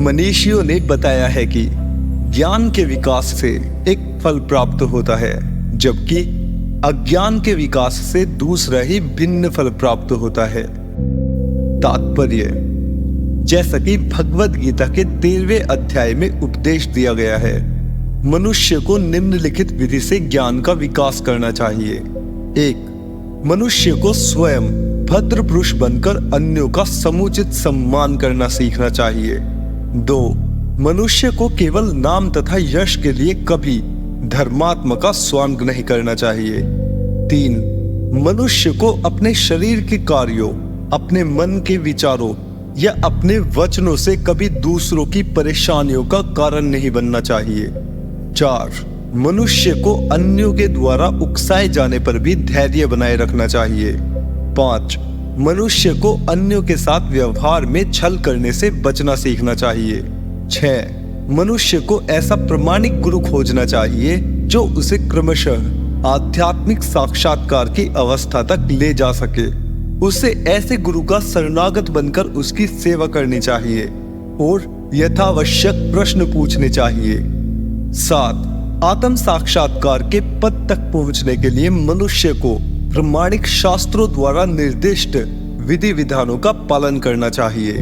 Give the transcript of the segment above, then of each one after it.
मनीषियों ने बताया है कि ज्ञान के विकास से एक फल प्राप्त होता है, जबकि अज्ञान के विकास से दूसरा ही भिन्न फल प्राप्त होता है। तात्पर्य, जैसा कि भगवद गीता के 13वें अध्याय में उपदेश दिया गया है, मनुष्य को निम्नलिखित विधि से ज्ञान का विकास करना चाहिए। 1. मनुष्य को स्वयं भद्र पुरुष बनकर अन्यों का समुचित सम्मान करना सीखना चाहिए। 2. मनुष्य को केवल नाम तथा यश के लिए कभी धर्मात्मा का स्वांग नहीं करना चाहिए। 3. मनुष्य को अपने शरीर के कार्यों, अपने मन के विचारों या अपने वचनों से कभी दूसरों की परेशानियों का कारण नहीं बनना चाहिए। 4. मनुष्य को अन्यों के द्वारा उकसाए जाने पर भी धैर्य बनाए रखना चाहिए। 5. मनुष्य को अन्यों के साथ व्यवहार में छल करने से बचना सीखना चाहिए। 6. मनुष्य को ऐसा प्रमाणिक गुरु खोजना चाहिए जो उसे क्रमशः आध्यात्मिक साक्षात्कार की अवस्था तक ले जा सके। उसे ऐसे गुरु का शरणागत बनकर उसकी सेवा करनी चाहिए और यथावश्यक प्रश्न पूछने चाहिए। 7. आत्म साक्षात्कार के पद तक पहुंचने के लिए मनुष्य को प्रमाणिक शास्त्रों द्वारा निर्दिष्ट विधि विधानों का पालन करना चाहिए।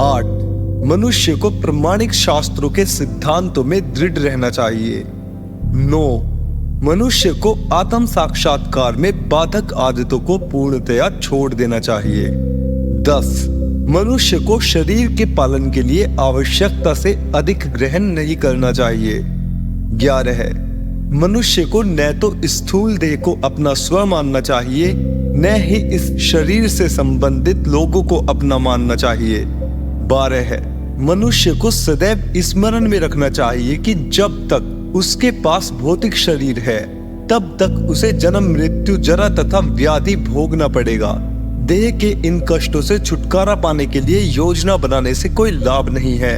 8. मनुष्य को प्रमाणिक शास्त्रों के सिद्धांतों में दृढ़ रहना चाहिए। 9. मनुष्य को आत्म साक्षात्कार में बाधक आदतों को पूर्णतया छोड़ देना चाहिए। 10. मनुष्य को शरीर के पालन के लिए आवश्यकता से अधिक ग्रहण नहीं करना चाहिए। 11. मनुष्य को न तो स्थूल देह को अपना स्व मानना चाहिए, न ही इस शरीर से संबंधित लोगों को अपना मानना चाहिए। 12. मनुष्य को सदैव स्मरण में रखना चाहिए कि जब तक उसके पास भौतिक शरीर है, तब तक उसे जन्म, मृत्यु, जरा तथा व्याधि भोगना पड़ेगा। देह के इन कष्टों से छुटकारा पाने के लिए योजना बनाने से कोई लाभ नहीं है।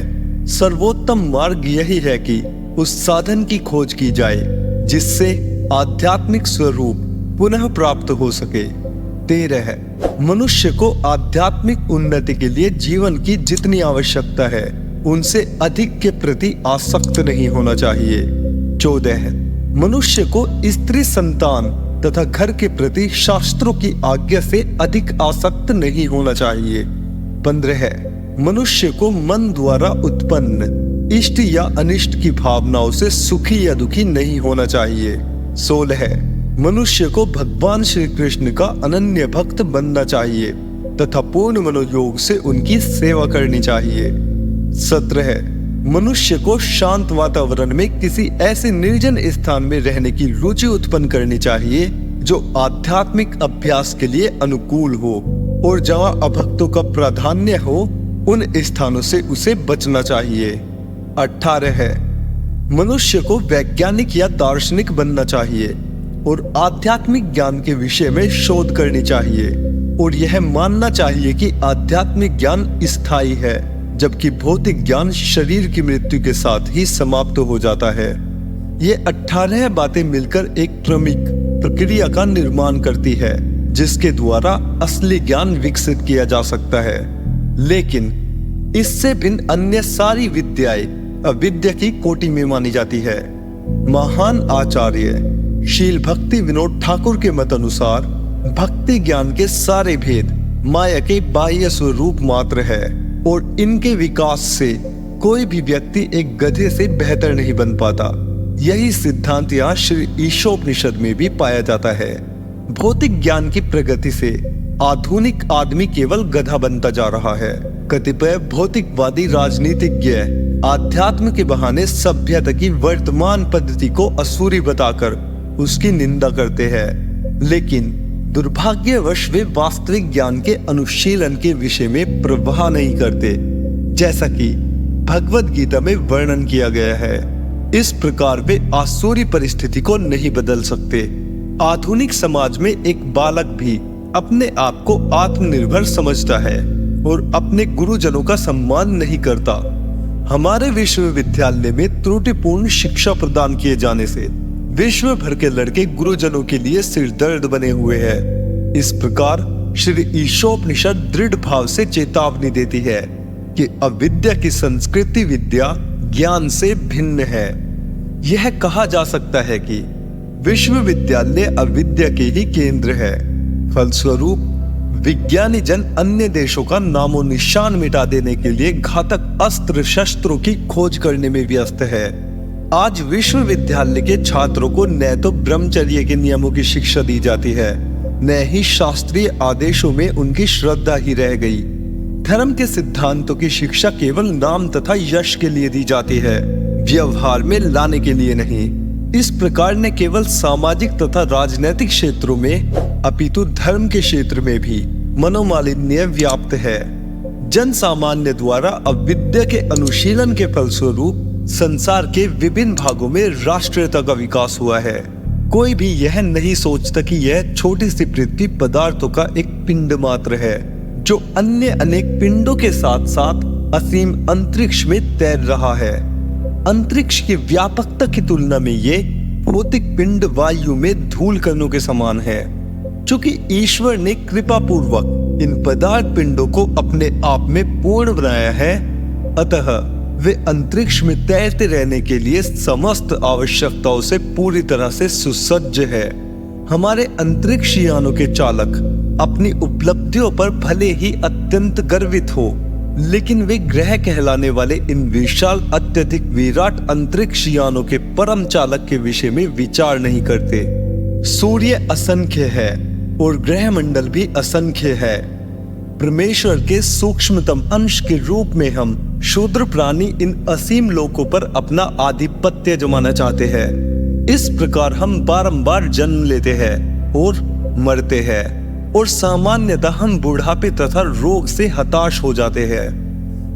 सर्वोत्तम मार्ग यही है कि उस साधन की खोज की जाए जिससे आध्यात्मिक स्वरूप पुनः प्राप्त हो सके। 13. मनुष्य को आध्यात्मिक उन्नति के लिए जीवन की जितनी आवश्यकता है उनसे अधिक के प्रति आसक्त नहीं होना चाहिए। 14. मनुष्य को स्त्री संतान तथा घर के प्रति शास्त्रों की आज्ञा से अधिक आसक्त नहीं होना चाहिए। 15. मनुष्य को मन द्वारा उत्पन्न इष्ट या अनिष्ट की भावनाओं से सुखी या दुखी नहीं होना चाहिए। 16. मनुष्य को भगवान श्री कृष्ण का अनन्य भक्त बनना चाहिए तथा पूर्ण मनोयोग से उनकी सेवा करनी चाहिए। 17. मनुष्य को शांत वातावरण में किसी ऐसे निर्जन स्थान में रहने की रुचि उत्पन्न करनी चाहिए जो आध्यात्मिक अभ्यास के लिए अनुकूल हो, और जहाँ अभक्तों का प्राधान्य हो उन स्थानों से उसे बचना चाहिए। 18. मनुष्य को वैज्ञानिक या दार्शनिक बनना चाहिए और आध्यात्मिक ज्ञान के विषय में शोध करनी चाहिए, और यह मानना चाहिए कि आध्यात्मिक ज्ञान स्थायी है, जबकि भौतिक ज्ञान शरीर की मृत्यु के साथ ही समाप्त हो जाता है। ये 18 बातें मिलकर एक क्रमिक प्रक्रिया का निर्माण करती है जिसके द्वारा असली ज्ञान विकसित किया जा सकता है। लेकिन इससे भिन्न अन्य सारी विद्याएं अविद्या की कोटि में मानी जाती है। महान आचार्य शील भक्ति विनोद ठाकुर के मत अनुसार भक्ति ज्ञान के सारे भेद माया के बाह्य स्वरूप मात्र है, और इनके विकास से कोई भी व्यक्ति एक गधे से बेहतर नहीं बन पाता। यही सिद्धांत यहाँ श्री ईशोपनिषद में भी पाया जाता है। भौतिक ज्ञान की प्रगति से आधुनिक आदमी केवल गधा बनता जा रहा है। कतिपय भौतिकवादी राजनीतिज्ञ आध्यात्म के बहाने सभ्यता की वर्तमान पद्धति को असुरी बताकर उसकी निंदा करते हैं, लेकिन दुर्भाग्यवश वे वास्तविक ज्ञान के अनुशीलन के विषय में प्रवाह नहीं करते, जैसा कि भगवद गीता में वर्णन किया गया है। इस प्रकार वे आसुरी परिस्थिति को नहीं बदल सकते। आधुनिक समाज में एक बालक भी अपने आप को आत्मनिर्भर समझता है और अपने गुरुजनों का सम्मान नहीं करता। हमारे विश्वविद्यालय में त्रुटिपूर्ण शिक्षा प्रदान किए जाने से विश्व भर के लड़के गुरुजनों के लिए सिरदर्द बने हुए हैं। इस प्रकार श्री ईशोपनिषद दृढ़ भाव से चेतावनी देती है कि अविद्या की संस्कृति विद्या ज्ञान से भिन्न है। यह कहा जा सकता है कि विश्वविद्यालय अविद्या के ही केंद्र है। फलस्वरूप विज्ञानी जन अन्य देशों का नामो निशान मिटा देने के लिए घातक अस्त्र शस्त्रों की खोज करने में व्यस्त है। आज विश्वविद्यालय के छात्रों को न तो ब्रह्मचर्य के नियमों की शिक्षा दी जाती है, न ही शास्त्रीय आदेशों में उनकी श्रद्धा ही रह गई। धर्म के सिद्धांतों की शिक्षा केवल नाम तथा यश के लिए दी जाती है, व्यवहार में लाने के लिए नहीं। इस प्रकार ने केवल सामाजिक तथा राजनीतिक क्षेत्रों में अपितु धर्म के क्षेत्र में भी मनोमालिन्य व्याप्त है। जन सामान्य द्वारा अविद्या के अनुशीलन के फलस्वरूप संसार के विभिन्न भागों में राष्ट्रीयता का विकास हुआ है। कोई भी यह नहीं सोचता कि यह छोटी सी पृथ्वी पदार्थों का एक पिंड मात्र है, जो अन्य अनेक पिंडों के साथ साथ असीम अंतरिक्ष में तैर रहा है। अंतरिक्ष की व्यापकता की तुलना में ये भौतिक पिंड वायु में धूल कणों के समान है। चूंकि ईश्वर ने कृपा पूर्वक इन पदार्थ पिंडों को अपने आप में पूर्ण बनाया है, अतः वे अंतरिक्ष में तैरते रहने के लिए समस्त आवश्यकताओं से पूरी तरह से सुसज्ज है। हमारे अंतरिक्ष यानों के चालक अपनी उपलब्धियों पर भले ही अत्यंत गर्वित हो, लेकिन वे ग्रह कहलाने वाले इन विशाल अत्यधिक विराट अंतरिक्ष यानों के परम चालक के विषय में विचार नहीं करते। सूर्य असंख्य है और ग्रह मंडल भी असंख्य है। परमेश्वर के सूक्ष्मतम अंश के रूप में हम शूद्र प्राणी इन असीम लोकों पर अपना आधिपत्य जमाना चाहते हैं। इस प्रकार हम बारंबार जन्म लेते हैं और मरते हैं, और सामान्यतः हम बुढ़ापे तथा रोग से हताश हो जाते हैं।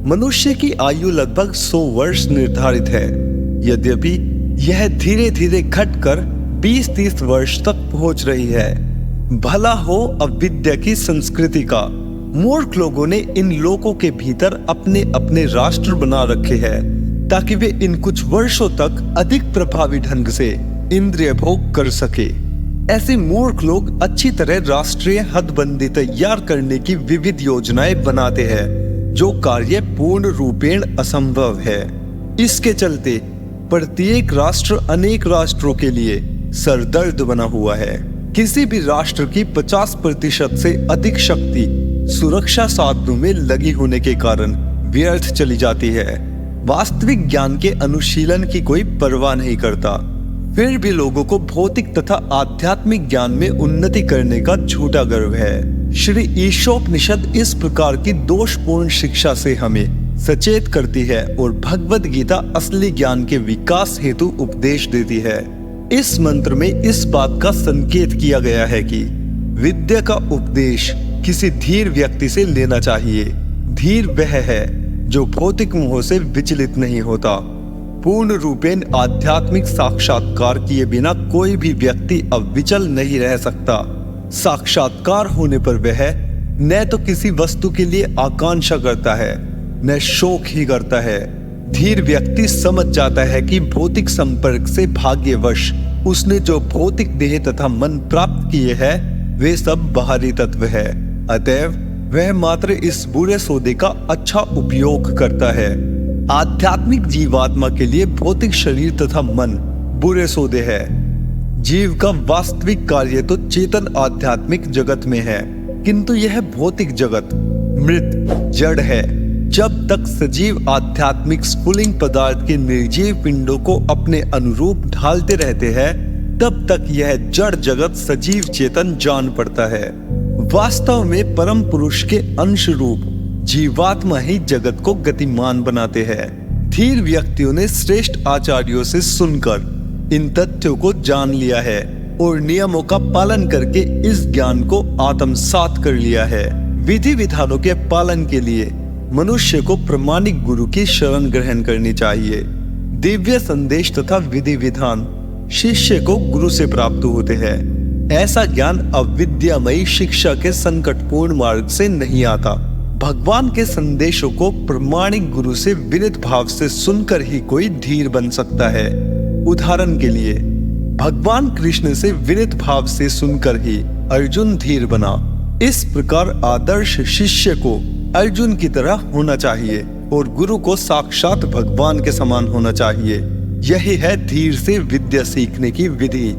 मनुष्य की आयु लगभग 100 वर्ष निर्धारित है, यद्यपि यह धीरे धीरे घटकर 20-30 वर्ष तक पहुंच रही है। भला हो अविद्या की संस्कृति का। मूर्ख लोगों ने इन लोगों के भीतर अपने अपने राष्ट्र बना रखे हैं, ताकि वे इन कुछ वर्षों तक अधिक प्रभावी ढंग से इंद्रिय भोग कर सके। ऐसे मूर्ख लोग अच्छी तरह राष्ट्रीय हदबंदी तैयार करने की विविध योजनाएं बनाते हैं, जो कार्य पूर्ण रूपेण असंभव है। इसके चलते प्रत्येक राष्ट्र अनेक राष्ट्रों के लिए सरदर्द बना हुआ है। किसी भी राष्ट्र की 50% से अधिक शक्ति सुरक्षा साधनों में लगी होने के कारण व्यर्थ चली जाती है। वास्तविक ज्ञान के अनुशीलन की कोई परवाह नहीं करता। फिर भी लोगों को भौतिक तथा आध्यात्मिक ज्ञान में उन्नति करने का झूठा गर्व है। श्री ईशोपनिषद इस प्रकार की दोषपूर्ण शिक्षा से हमें सचेत करती है और भगवद गीता असली ज्ञान के विकास हेतु उपदेश देती है। इस मंत्र में इस बात का संकेत किया गया है कि विद्या का उपदेश किसी धीर व्यक्ति से लेना चाहिए। धीर वह है जो भौतिक मोह से विचलित नहीं होता। पूर्ण रूपेण आध्यात्मिक साक्षात्कार किए बिना कोई भी व्यक्ति अविचल नहीं रह सकता। साक्षात्कार होने पर वह न तो किसी वस्तु के लिए आकांक्षा करता है, न शोक ही करता है। धीर व्यक्ति समझ जाता है कि भौतिक संपर्क से भाग्यवश उसने जो भौतिक देह तथा मन प्राप्त किए हैं, वे सब बाहरी तत्व है। अतएव वह मात्र इस बुरे सौदे का अच्छा उपयोग करता है। आध्यात्मिक जीवात्मा के लिए भौतिक शरीर तथा मन बुरे सौदे है। जीव का वास्तविक कार्य तो चेतन आध्यात्मिक जगत में है, किंतु यह भौतिक जगत मृत जड़ है। जब तक सजीव आध्यात्मिक स्फुलिंग पदार्थ के निर्जीव पिंडों को अपने अनुरूप ढालते रहते हैं, तब तक यह जड़ जगत सजीव चेतन जान पड़ता है। वास्तव में परम पुरुष के अंश रूप जीवात्मा ही जगत को गतिमान बनाते हैं। धीर व्यक्तियों ने श्रेष्ठ आचार्यों से सुनकर इन तथ्यों को जान लिया है और नियमों का पालन करके इस ज्ञान को आत्मसात कर लिया है। विधि विधानों के पालन के लिए मनुष्य को प्रामाणिक गुरु की शरण ग्रहण करनी चाहिए। दिव्य संदेश तथा विधि विधान शिष्य को गुरु से प्राप्त होते हैं। ऐसा ज्ञान अविद्यामयी शिक्षा के संकटपूर्ण मार्ग से नहीं आता। भगवान के संदेशों को प्रामाणिक गुरु से विनित भाव से सुनकर ही कोई धीर बन सकता है। उदाहरण के लिए भगवान कृष्ण से विनित भाव से सुनकर ही अर्जुन धीर बना। इस प्रकार आदर्श शिष्य को अर्जुन की तरह होना चाहिए और गुरु को साक्षात भगवान के समान होना चाहिए। यही है धीर से विद्या सीखने की विधि।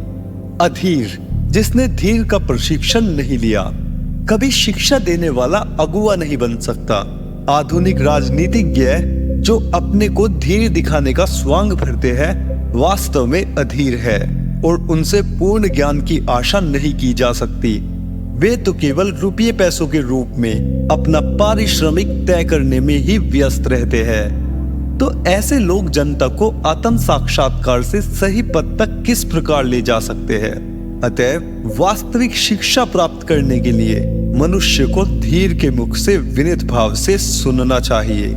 अधीर, जिसने धीर का प्रशिक्षण नहीं लिया, कभी शिक्षा देने वाला अगुवा नहीं बन सकता। आधुनिक राजनीतिज्ञ जो अपने को धीर दिखाने का स्वांग भरते हैं, वास्तव में अधीर है और उनसे पूर्ण ज्ञान की आशा नहीं की जा सकती। वे तो केवल रुपये पैसों के रूप में अपना पारिश्रमिक तय करने में ही व्यस्त रहते हैं। तो ऐसे लोग जनता को आत्म साक्षात्कार से सही पद तक किस प्रकार ले जा सकते हैं? अतएव वास्तविक शिक्षा प्राप्त करने के लिए मनुष्य को धीर के मुख से विनीत भाव से सुनना चाहिए।